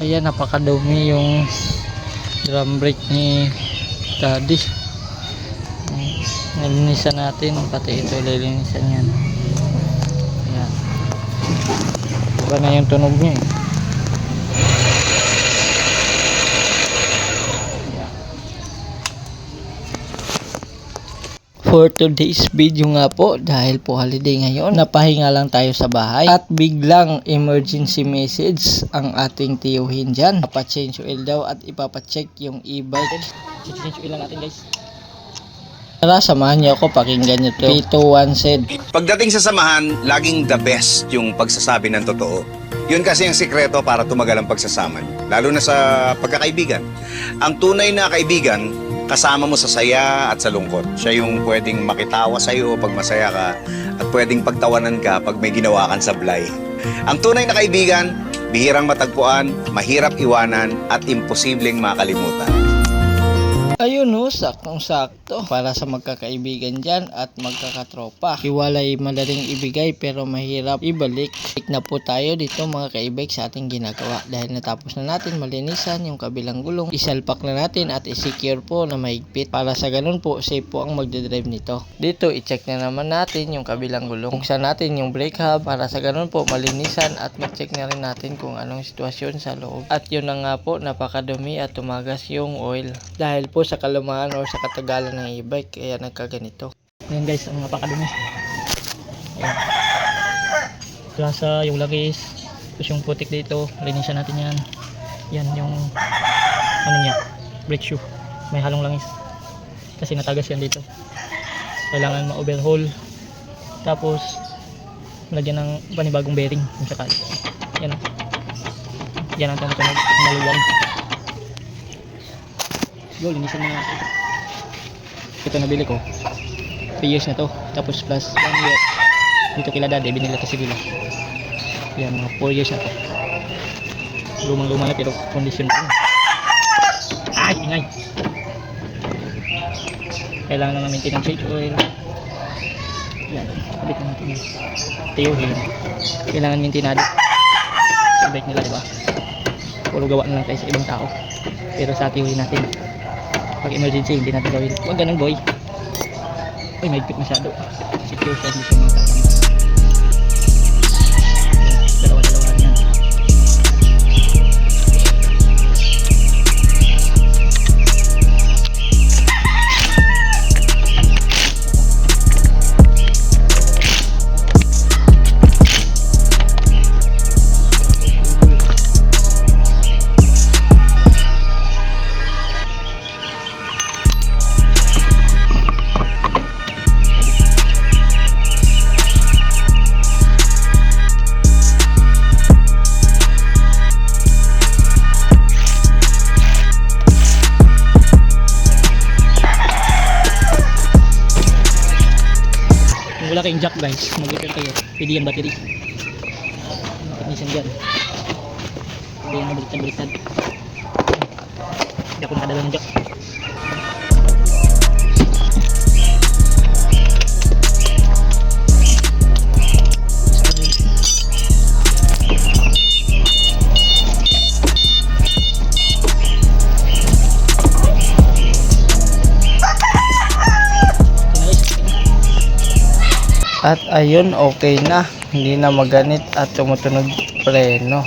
Ayan, napakadumi yung drum brake ni Daddy. Nilinisan natin, pati ito lilinisan yan. Ayan, iba na yung tunog niya eh. For today's video nga po, dahil po holiday ngayon, napahinga lang tayo sa bahay at biglang emergency message ang ating tiyuhin dyan. Ipapa-change oil daw at ipapa-check yung e-bike. Change oil lang natin guys. Tara, samahan niyo ako, pakinggan niyo to. P21 said, pagdating sa samahan, laging the best yung pagsasabi ng totoo. Yun kasi ang sikreto para tumagal ang pagsasama niyo, lalo na sa pagkakaibigan. Ang tunay na kaibigan, kasama mo sa saya at sa lungkot. Siya yung pwedeng makitawa sa iyo pag masaya ka at pwedeng pagtawanan ka pag may ginawa kang sablay. Ang tunay na kaibigan, bihirang matagpuan, mahirap iwanan at imposibleng makalimutan. ayun no, saktong-sakto para sa magkakaibigan dyan at magkakatropa. Hiwalay madaling ibigay pero mahirap ibalik. Balik na po tayo dito mga kaibig sa ating ginagawa. Dahil natapos na natin malinisan yung kabilang gulong, isalpak na natin at isecure po na mahigpit. Para sa ganun po, safe po ang magdadrive nito. Dito, i-check na naman natin yung kabilang gulong. Buksan natin yung brake hub para sa ganun po malinisan at ma-check na rin natin kung anong sitwasyon sa loob. At yun na nga po, napakadumi at tumagas yung oil. Dahil po sa kalumaan o sa katagalan ng e-bike, kaya nagkaganito. Ayan guys, ang napakadumi. Ayan. Grasa, yung langis, tapos yung putik dito, linisan natin yan. Yan yung ano niya, brake shoe. May halong langis. Kasi natagas yan dito. Kailangan ma-overhaul. Tapos, lagyan ng panibagong bearing kung sakali. Yan o. Yan ang tumutunog, maluwag. Go, linisan na natin. Ito nabili ko 3 years na to, tapos plus 1 year dito kila Daddy, binili to sigila. Yan, mga 4 years na to. Lumang luma na pero condition pa rin. Ay, ingay. Kailangan na maintain ng change oil. Yan, sabit na natin yung tiyuhin. Kailangan maintainado sa bike nila, diba? Puro gawa na lang tayo sa ibang tao, pero sa tiyuhin natin pag emergency, hindi natin gawin. Huwag ganun boy. Uy, may higpit masyado. Secure siya, hindi siya mga tatang. Dalawa-dalawa yan. Wala kayong jack guys, mag-repair kayo, pwede yung battery. Technician dyan, pwede yung baliktad. Hindi ako nakadala ng jack. At ayun, okay na, hindi na maganit at tumutunog preno.